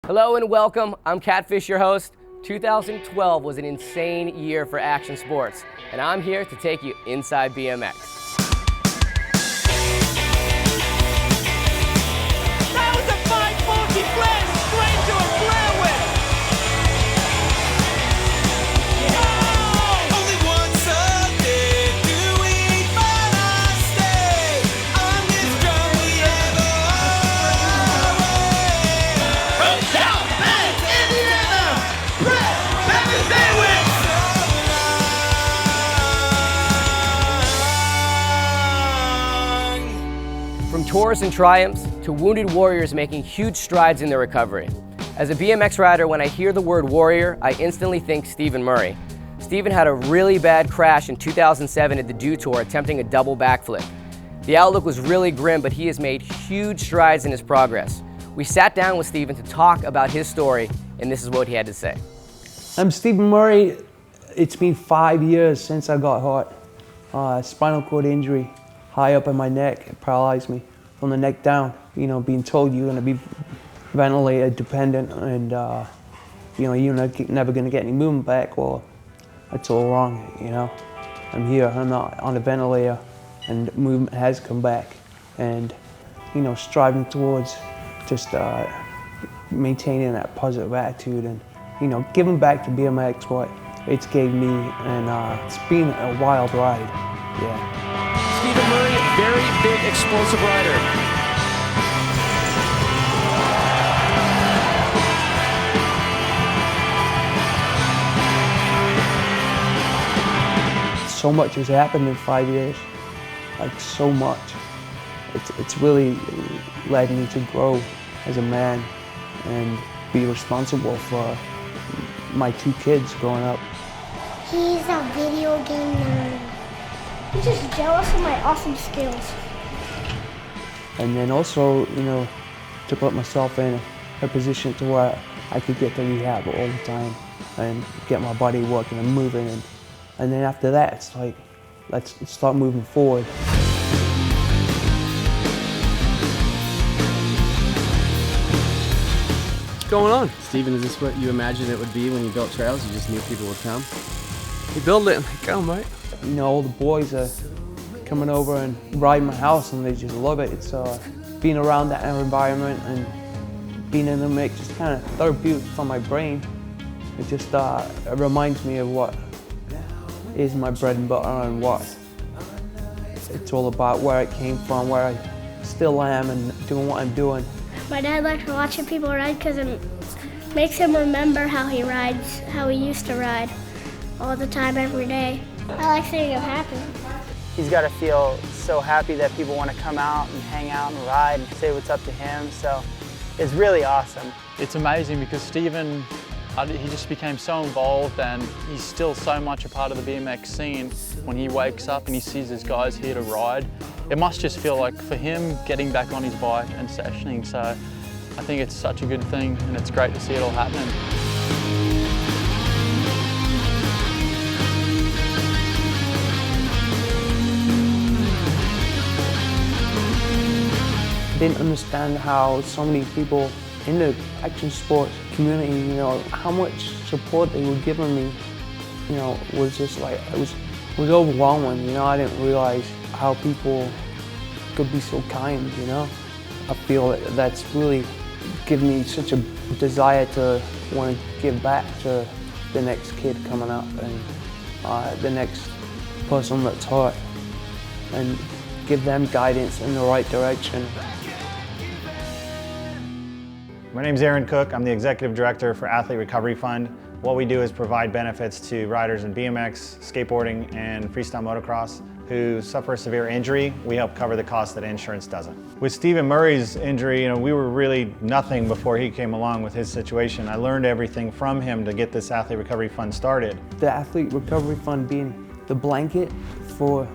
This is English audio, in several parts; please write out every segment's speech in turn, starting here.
Hello and welcome. I'm Catfish, your host. 2012 was an insane year for action sports, and I'm here to take you inside BMX. That was a 540 flare, straight to a flare whip. Yeah. Only once a day do we find our stay on this drum we ever away. From South Bend, Indiana, Brett Beckensandwich. From tours and triumphs to wounded warriors making huge strides in their recovery. As a BMX rider, when I hear the word warrior, I instantly think Stephen Murray. Stephen had a really bad crash in 2007 at the Dew Tour attempting a double backflip. The outlook was really grim, but he has made huge strides in his progress. We sat down with Stephen to talk about his story, and this is what he had to say. I'm Stephen Murray. It's been 5 years since I got hurt. Spinal cord injury, high up in my neck. It paralyzed me from the neck down. You know, being told you're gonna be ventilator dependent and you're never gonna get any movement back. Well, that's all wrong, you know. I'm here, I'm not on a ventilator, and movement has come back. And, you know, striving towards just maintaining that positive attitude and, you know, giving back to BMX what it's gave me, and it's been a wild ride, yeah. Stephen Murray, very big, explosive rider. So much has happened in 5 years, like so much. It's really led me to grow as a man and be responsible for my 2 kids growing up. He's a video game nerd. I'm just jealous of my awesome skills. And then also, you know, to put myself in a position to where I could get to rehab all the time and get my body working and moving. And then after that, it's like, let's start moving forward. What's going on? Steven, is this what you imagined it would be when you built trails? You just knew people would come? You build it and they come, right? You know, all the boys are coming over and riding my house and they just love it. It's being around that environment and being in the mix, just kind of therapeutic for my brain. It just it reminds me of what is my bread and butter and what it's all about, where it came from, where I still am and doing what I'm doing. My dad likes watching people ride because it makes him remember how he rides, how he used to ride all the time, every day. I like seeing him happy. He's got to feel so happy that people want to come out and hang out and ride and say what's up to him, so it's really awesome. It's amazing because Stephen, he just became so involved and he's still so much a part of the BMX scene. When he wakes up and he sees his guys here to ride, it must just feel like for him getting back on his bike and sessioning. So I think it's such a good thing and it's great to see it all happening. I didn't understand how so many people in the action sports community, you know, how much support they were giving me, you know, was just like, it was overwhelming, you know. I didn't realize how people could be so kind, you know. I feel that that's really given me such a desire to want to give back to the next kid coming up and the next person that's hurt and give them guidance in the right direction. My name's Aaron Cook. I'm the Executive Director for Athlete Recovery Fund. What we do is provide benefits to riders in BMX, skateboarding, and freestyle motocross who suffer a severe injury. We help cover the cost that insurance doesn't. With Stephen Murray's injury, you know, we were really nothing before he came along with his situation. I learned everything from him to get this Athlete Recovery Fund started. The Athlete Recovery Fund being the blanket for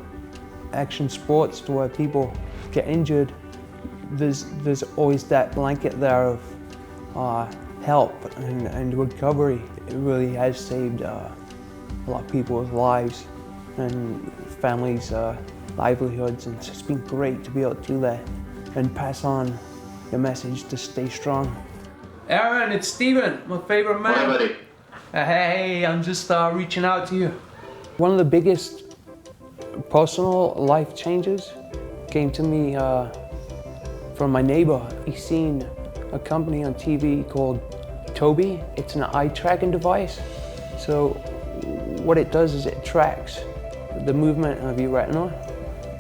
action sports to where people get injured, there's always that blanket there of help and recovery. It really has saved a lot of people's lives and families' livelihoods, and it's just been great to be able to do that and pass on the message to stay strong. Aaron, it's Steven, my favorite man. Hi, buddy. Hey, I'm just reaching out to you. One of the biggest personal life changes came to me from my neighbor. He's seen a company on TV called Toby. It's an eye tracking device. So what it does is it tracks the movement of your retina,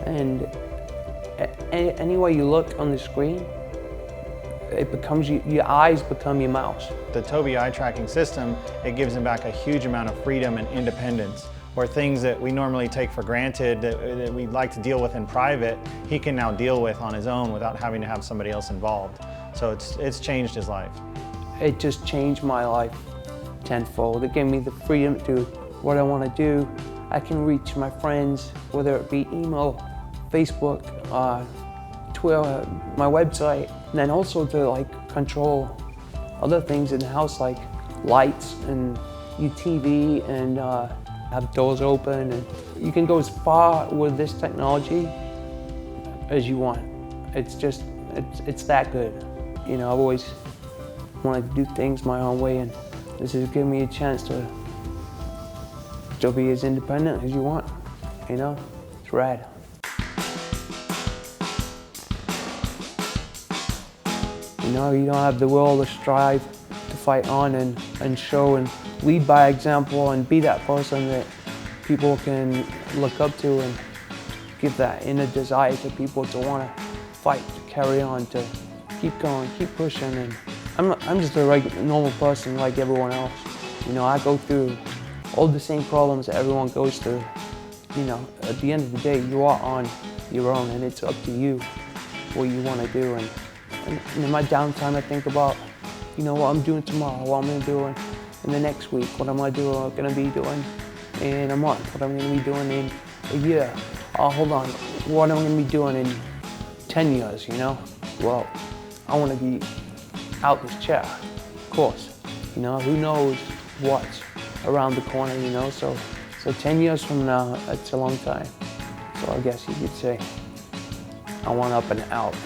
and any way you look on the screen, it becomes your eyes become your mouse. The Toby eye tracking system, it gives him back a huge amount of freedom and independence, where things that we normally take for granted, that we like to deal with in private, he can now deal with on his own without having to have somebody else involved. So it's changed his life. It just changed my life tenfold. It gave me the freedom to do what I want to do. I can reach my friends, whether it be email, Facebook, Twitter, my website, and then also to like control other things in the house like lights and your TV and have doors open. And you can go as far with this technology as you want. It's just, it's that good. You know, I've always wanted to do things my own way, and this is giving me a chance to be as independent as you want. You know, it's rad. You know, you don't have the will to strive to fight on and show and lead by example and be that person that people can look up to and give that inner desire to people to want to fight, to carry on, to keep going, keep pushing. And I'm just a normal person like everyone else. You know, I go through all the same problems that everyone goes through. You know, at the end of the day, you are on your own, and it's up to you what you want to do. And in my downtime, I think about, you know, what I'm doing tomorrow, what I'm going to do in the next week, what I'm going to be doing in a month, what I'm going to be doing in a year. Oh, hold on, what am I going to be doing in 10 years, you know? Well, I want to be out this chair, of course. You know, who knows what's around the corner, you know? So 10 years from now, that's a long time. So I guess you could say I want up and out.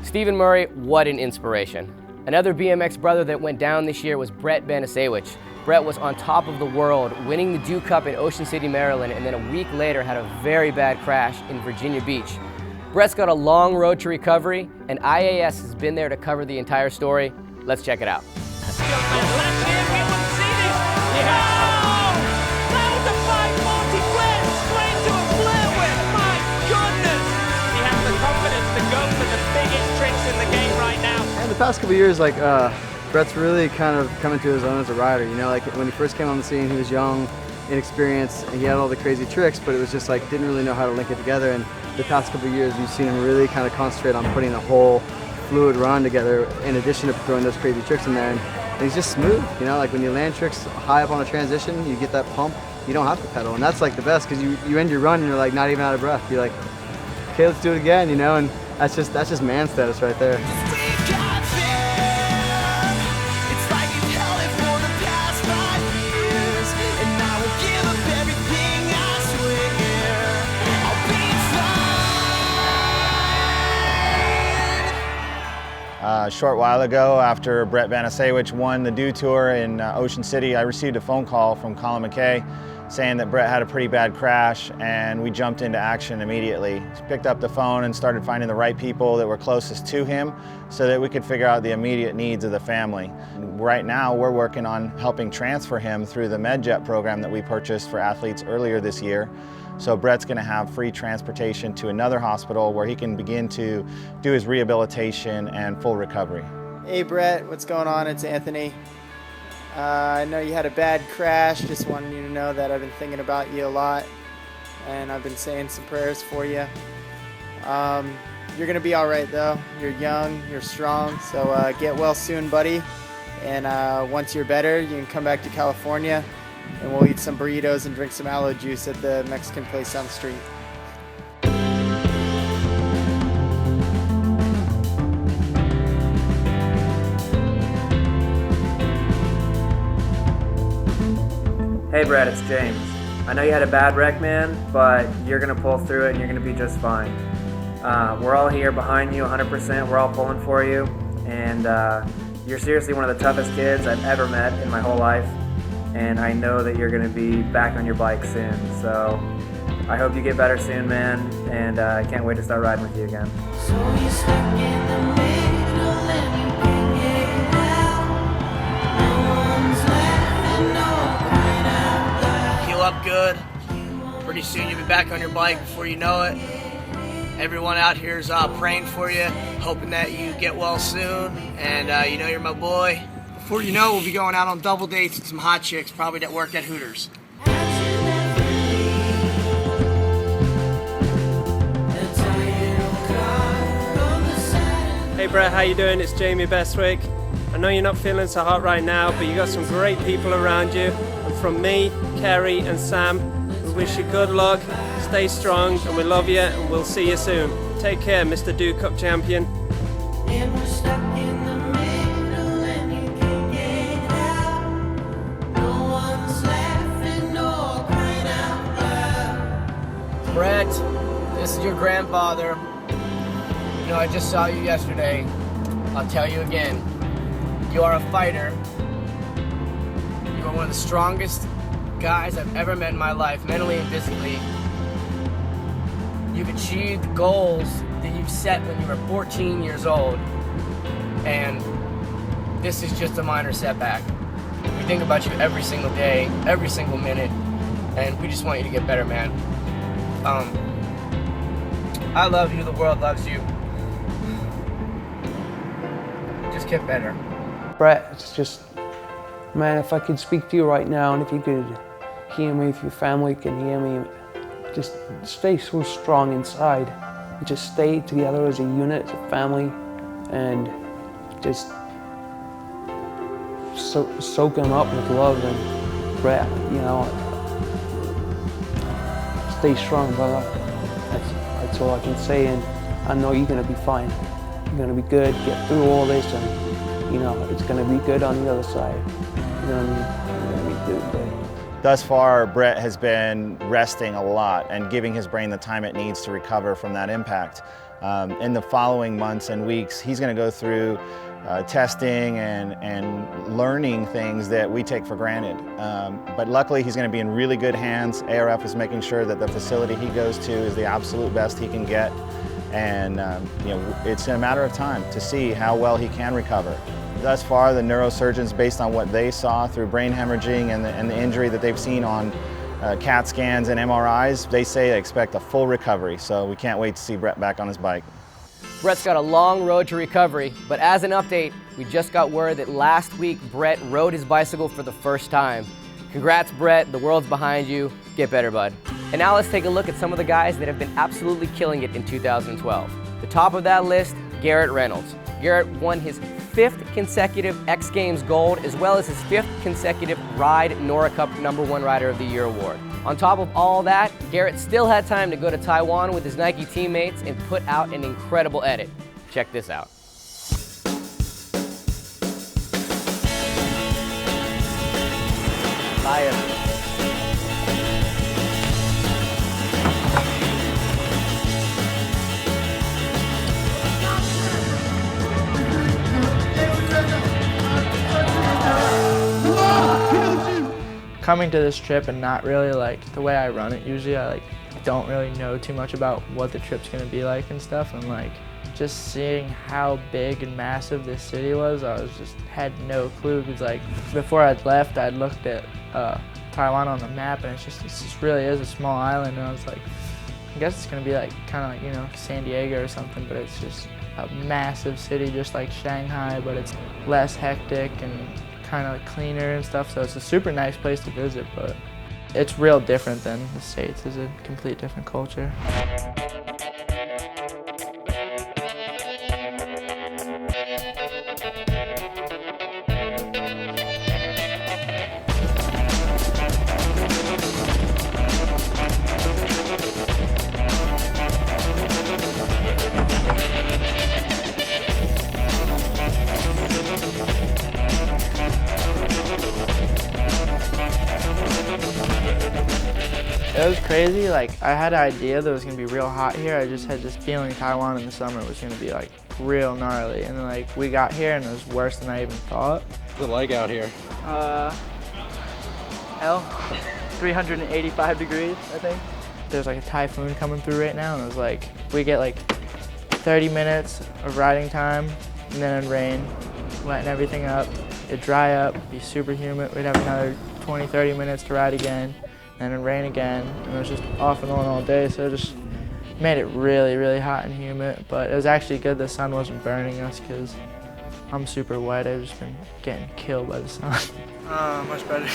Stephen Murray, what an inspiration. Another BMX brother that went down this year was Brett Banasewicz. Brett was on top of the world, winning the Dew Cup in Ocean City, Maryland, and then a week later had a very bad crash in Virginia Beach. Brett's got a long road to recovery, and IAS has been there to cover the entire story. Let's check it out. The past couple of years, like Brett's really kind of coming to his own as a rider. You know, like when he first came on the scene, he was young, inexperienced, and he had all the crazy tricks, but it was just like didn't really know how to link it together. And the past couple of years, we've seen him really kind of concentrate on putting a whole fluid run together, in addition to throwing those crazy tricks in there. And he's just smooth. You know, like when you land tricks high up on a transition, you get that pump. You don't have to pedal, and that's like the best because you end your run and you're like not even out of breath. You're like, okay, let's do it again. You know, and that's just man status right there. A short while ago, after Brett Banasewicz won the Dew Tour in Ocean City, I received a phone call from Colin McKay saying that Brett had a pretty bad crash, and we jumped into action immediately. Picked up the phone and started finding the right people that were closest to him so that we could figure out the immediate needs of the family. Right now, we're working on helping transfer him through the MedJet program that we purchased for athletes earlier this year. So Brett's going to have free transportation to another hospital where he can begin to do his rehabilitation and full recovery. Hey Brett, what's going on? It's Anthony. I know you had a bad crash. Just wanted you to know that I've been thinking about you a lot, and I've been saying some prayers for you. You're going to be all right though. You're young, you're strong, so get well soon, buddy. And once you're better, you can come back to California and we'll eat some burritos and drink some aloe juice at the Mexican place on the street. Hey Brett, it's James. I know you had a bad wreck, man, but you're going to pull through it and you're going to be just fine. We're all here behind you 100%. We're all pulling for you. And you're seriously one of the toughest kids I've ever met in my whole life. And I know that you're going to be back on your bike soon. So I hope you get better soon, man. And I can't wait to start riding with you again. Up good. Pretty soon you'll be back on your bike before you know it. Everyone out here is praying for you, hoping that you get well soon, and you know you're my boy. Before you know, we'll be going out on double dates with some hot chicks, probably that work at Hooters. Hey Brett, how you doing? It's Jamie Bestwick. I know you're not feeling so hot right now, but you got some great people around you. And from me, Kerry and Sam, we wish you good luck, stay strong, and we love you, and we'll see you soon. Take care, Mr. Duke Cup champion. Brett, this is your grandfather. You know, I just saw you yesterday. I'll tell you again. You are a fighter. You are one of the strongest guys I've ever met in my life, mentally and physically. You've achieved goals that you've set when you were 14 years old, and this is just a minor setback. We think about you every single day, every single minute, and we just want you to get better, man. I love you, the world loves you. Just get better. Brett, it's just, man, if I could speak to you right now and if you could hear me, if your family can hear me, just stay so strong inside. Just stay together as a unit, as a family, and just soak them up with love. And Brett, you know, stay strong, brother. That's all I can say, and I know you're gonna be fine. You're gonna be good, get through all this, and you know, it's gonna be good on the other side. You know what I mean? You're gonna be doing good. Thus far, Brett has been resting a lot and giving his brain the time it needs to recover from that impact. In the following months and weeks, he's going to go through testing and learning things that we take for granted. But luckily, he's going to be in really good hands. ARF is making sure that the facility he goes to is the absolute best he can get. And you know, it's a matter of time to see how well he can recover. Thus far, the neurosurgeons, based on what they saw through brain hemorrhaging and the injury that they've seen on CAT scans and MRIs, they say they expect a full recovery. So we can't wait to see Brett back on his bike. Brett's got a long road to recovery, but as an update, we just got word that last week Brett rode his bicycle for the first time. Congrats, Brett. The world's behind you. Get better, bud. And now let's take a look at some of the guys that have been absolutely killing it in 2012. The top of that list, Garrett Reynolds. Garrett won his 5th consecutive X Games gold, as well as his 5th consecutive Ride Nora Cup #1 Rider of the Year award. On top of all that, Garrett still had time to go to Taiwan with his Nike teammates and put out an incredible edit. Check this out. Liar. Coming to this trip and not really like the way I run it usually, I like don't really know too much about what the trip's gonna be like and stuff, and like just seeing how big and massive this city was, I was just had no clue, because like before I'd left, I'd looked at Taiwan on the map, and it just really is a small island, and I was like, I guess it's gonna be like kind of like, you know, San Diego or something, but it's just a massive city just like Shanghai, but it's less hectic and kind of cleaner and stuff, so it's a super nice place to visit, but it's real different than the States. It's a complete different culture. crazy. Like, I had an idea that it was gonna be real hot here. I just had this feeling Taiwan in the summer was gonna be like real gnarly. And then like we got here and it was worse than I even thought. What's it like out here? 385 degrees, I think. There's like a typhoon coming through right now, and it was like, we get like 30 minutes of riding time, and then it'd rain, wetting everything up. It'd dry up, be super humid. We'd have another 20, 30 minutes to ride again, and it'd rain again. And it was just off and on all day, so it just made it really, really hot and humid. But it was actually good the sun wasn't burning us, because I'm super wet. I've just been getting killed by the sun. Much better.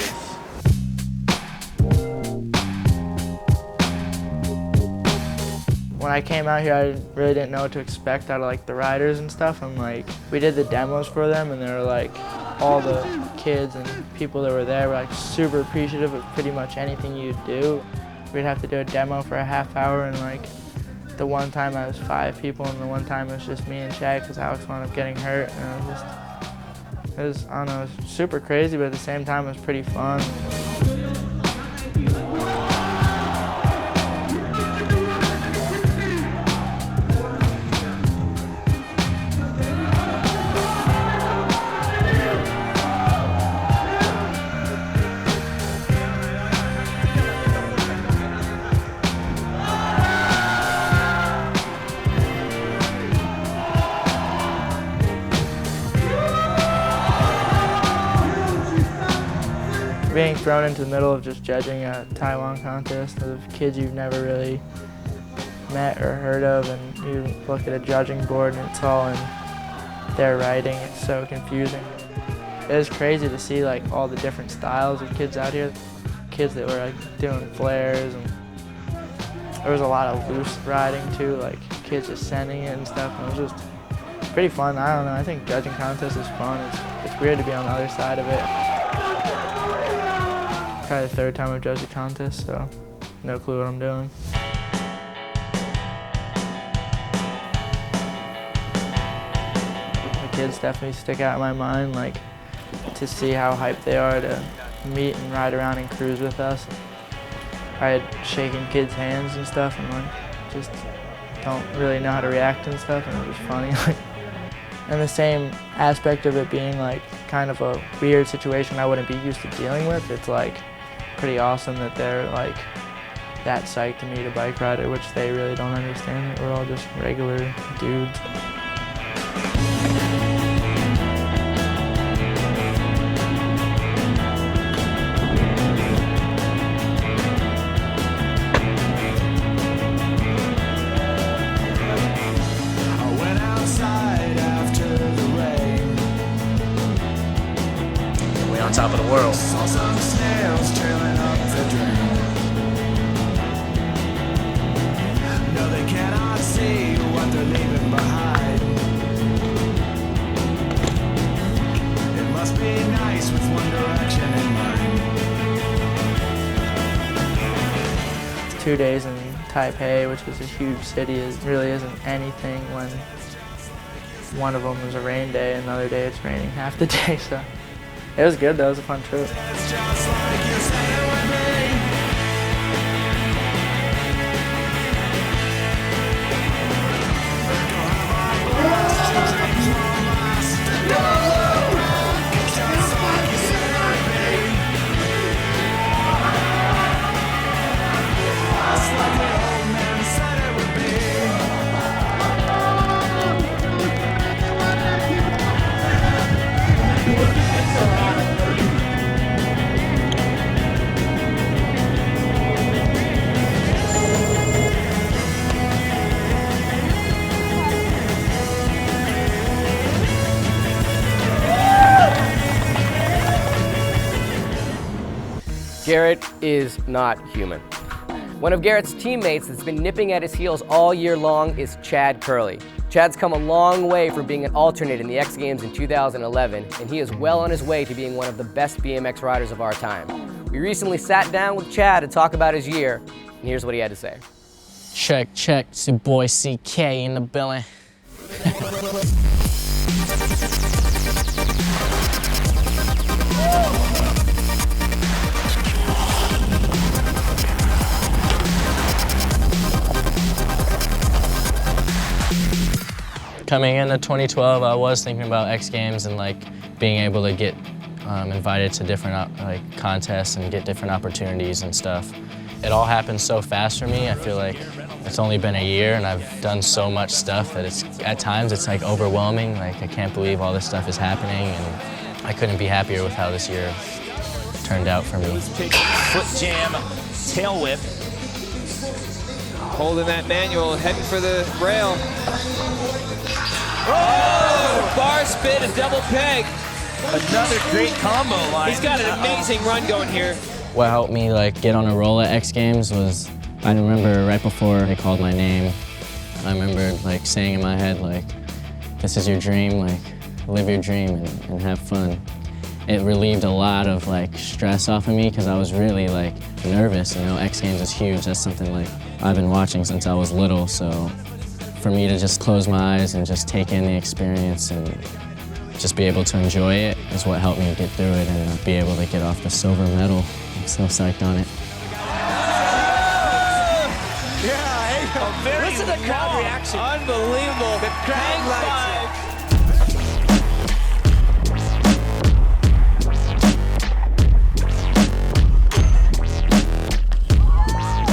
When I came out here, I really didn't know what to expect out of like the riders and stuff. And like, we did the demos for them, and they were like, all the kids and people that were there were like super appreciative of pretty much anything you'd do. We'd have to do a demo for a half hour, and like the one time I was 5 people, and the one time it was just me and Chad because Alex wound up getting hurt. And it was, I don't know, it was super crazy, but at the same time it was pretty fun. Being thrown into the middle of just judging a Taiwan contest of kids you've never really met or heard of, and you look at a judging board and it's all in their writing, it's so confusing. It was crazy to see like all the different styles of kids out here. Kids that were like doing flares, and there was a lot of loose riding too, like kids just sending it and stuff, and it was just pretty fun. I don't know, I think judging contests is fun. It's weird to be on the other side of it. Probably the 3rd time I've judged a contest, so no clue what I'm doing. The kids definitely stick out in my mind, like to see how hyped they are to meet and ride around and cruise with us. I had shaking kids' hands and stuff, and like just don't really know how to react and stuff, and it was funny. And the same aspect of it being like kind of a weird situation I wouldn't be used to dealing with, it's like pretty awesome that they're like that psyched to meet a bike rider, which they really don't understand, that we're all just regular dudes. On top of the world. Saw some snails trailing up the drain. No, they cannot see what they're leaving behind. It must be nice with one direction in mind. 2 days in Taipei, which is a huge city, it really isn't anything when one of them is a rain day and the other day it's raining half the day. So it was good though, it was a fun trip. It's just like you said it would be. Garrett is not human. One of Garrett's teammates that's been nipping at his heels all year long is Chad Curley. Chad's come a long way from being an alternate in the X Games in 2011, and he is well on his way to being one of the best BMX riders of our time. We recently sat down with Chad to talk about his year, and here's what he had to say. Check, check, it's your boy CK in the building. Coming into 2012, I was thinking about X Games and like being able to get invited to different like contests and get different opportunities and stuff. It all happened so fast for me. I feel like it's only been a year and I've done so much stuff that at times it's like overwhelming. Like I can't believe all this stuff is happening, and I couldn't be happier with how this year turned out for me. Foot jam, tail whip. Holding that manual, heading for the rail. Oh! Bar spin and double peg. Another great combo line. He's got an amazing run going here. What helped me like get on a roll at X Games was, I remember right before they called my name, I remember like saying in my head like, this is your dream, like live your dream and have fun. It relieved a lot of like stress off of me because I was really like nervous. You know, X Games is huge. That's something like I've been watching since I was little. So for me to just close my eyes and just take in the experience and just be able to enjoy it is what helped me get through it and be able to get off the silver medal. I'm so psyched on it. Yeah, listen to the crowd reaction. Unbelievable. The crowd likes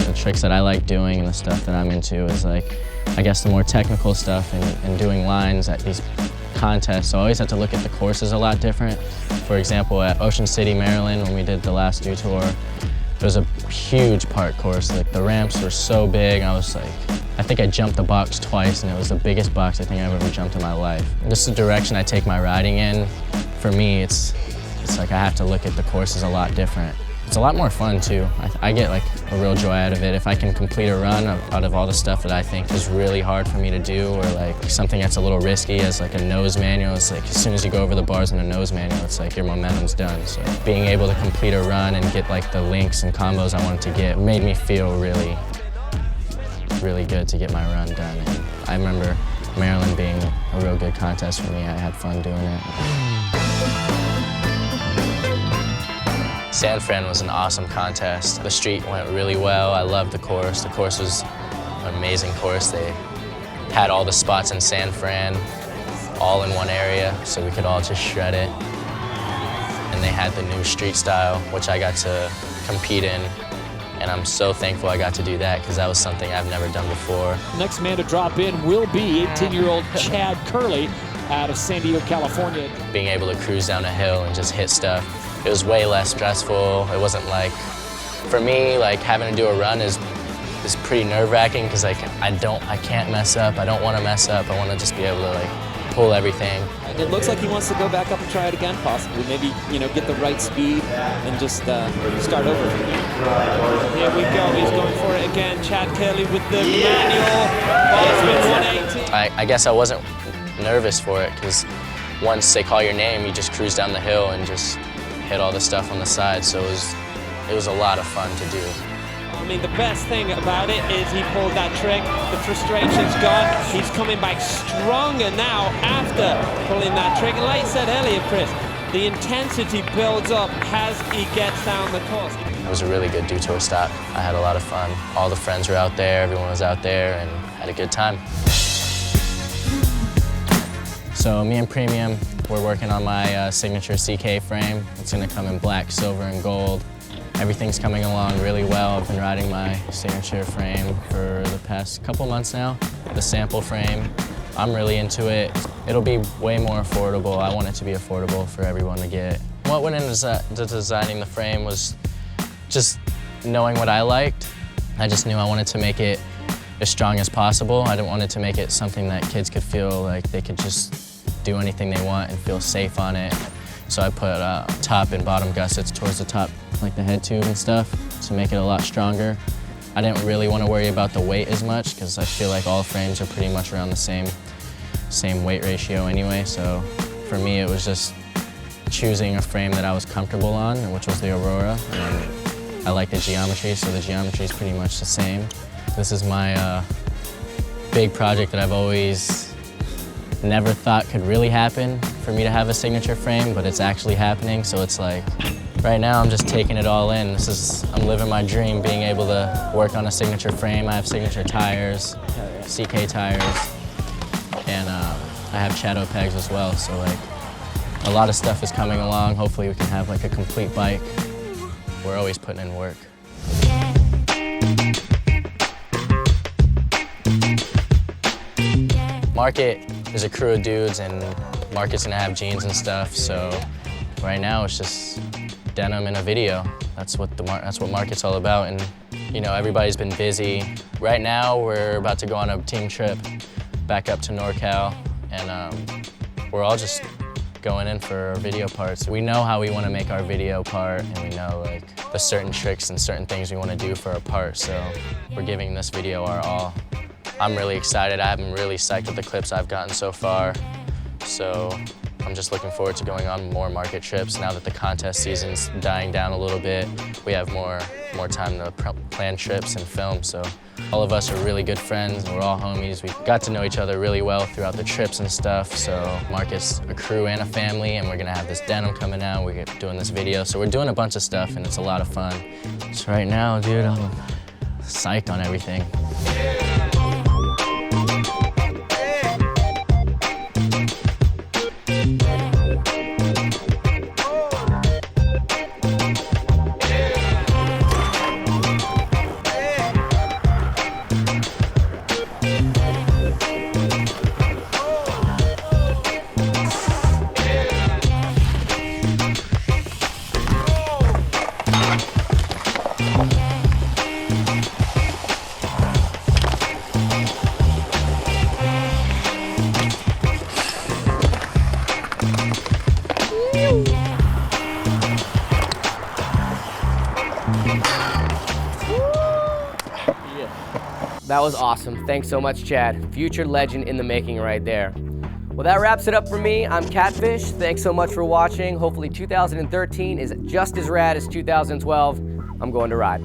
it. The tricks that I like doing and the stuff that I'm into is like, I guess the more technical stuff and doing lines at these contests. So I always have to look at the courses a lot different. For example, at Ocean City, Maryland, when we did the last Dew Tour, it was a huge park course. Like the ramps were so big, I was like, I think I jumped the box twice and it was the biggest box I think I've ever jumped in my life. This is the direction I take my riding in. For me, it's like I have to look at the courses a lot different. It's a lot more fun too. I get like a real joy out of it. If I can complete a run out of all the stuff that I think is really hard for me to do, or like something that's a little risky as like a nose manual, it's like as soon as you go over the bars in a nose manual, it's like your momentum's done. So being able to complete a run and get like the links and combos I wanted to get made me feel really, really good to get my run done. And I remember Maryland being a real good contest for me. I had fun doing it. San Fran was an awesome contest. The street went really well. I loved the course. The course was an amazing course. They had all the spots in San Fran all in one area, so we could all just shred it. And they had the new street style, which I got to compete in. And I'm so thankful I got to do that because that was something I've never done before. Next man to drop in will be 18-year-old Chad Curley out of San Diego, California. Being able to cruise down a hill and just hit stuff, it was way less stressful. It wasn't like, for me, like having to do a run is pretty nerve-wracking because like I can't mess up. I don't want to mess up. I want to just be able to like pull everything. And it looks like he wants to go back up and try it again, possibly. Maybe, you know, get the right speed and just start over. Here we go. He's going for it again. Chad Curley with the manual. Ballspin 180. I guess I wasn't nervous for it because once they call your name, you just cruise down the hill and just hit all the stuff on the side. So it was a lot of fun to do. I mean, the best thing about it is he pulled that trick. The frustration's gone. He's coming back stronger now after pulling that trick. And like you said earlier, Chris, the intensity builds up as he gets down the course. It was a really good Dew Tour stop. I had a lot of fun. All the friends were out there, everyone was out there, and had a good time. So me and Premium, we're working on my signature CK frame. It's gonna come in black, silver, and gold. Everything's coming along really well. I've been riding my signature frame for the past couple months now. The sample frame, I'm really into it. It'll be way more affordable. I want it to be affordable for everyone to get. What went into designing the frame was just knowing what I liked. I just knew I wanted to make it as strong as possible. I didn't want it to make it something that kids could feel like they could just do anything they want and feel safe on it. So I put top and bottom gussets towards the top, like the head tube and stuff, to make it a lot stronger. I didn't really want to worry about the weight as much because I feel like all frames are pretty much around the same weight ratio anyway. So for me, it was just choosing a frame that I was comfortable on, which was the Aurora. And I like the geometry, so the geometry is pretty much the same. This is my big project that I've always never thought could really happen for me to have a signature frame, but it's actually happening. So it's like, right now I'm just taking it all in. I'm living my dream, being able to work on a signature frame. I have signature tires, CK tires, and have shadow pegs as well, so like a lot of stuff is coming along. Hopefully we can have like a complete bike. We're always putting in work. Market is a crew of dudes, and Market's gonna have jeans and stuff, so right now it's just denim and a video. That's what Market's all about, and you know, everybody's been busy. Right now we're about to go on a team trip back up to NorCal, and we're all just going in for our video parts. We know how we want to make our video part, and we know like the certain tricks and certain things we want to do for our part, so we're giving this video our all. I'm really excited. I'm really psyched with the clips I've gotten so far, so I'm just looking forward to going on more Market trips. Now that the contest season's dying down a little bit, we have more time to plan trips and film, so all of us are really good friends. We're all homies. We got to know each other really well throughout the trips and stuff, so Market's a crew and a family, and we're gonna have this denim coming out. We're doing this video, so we're doing a bunch of stuff, and it's a lot of fun. So right now, dude, I'm psyched on everything. That was awesome. Thanks so much, Chad. Future legend in the making right there. Well, that wraps it up for me. I'm Catfish. Thanks so much for watching. Hopefully 2013 is just as rad as 2012. I'm going to ride.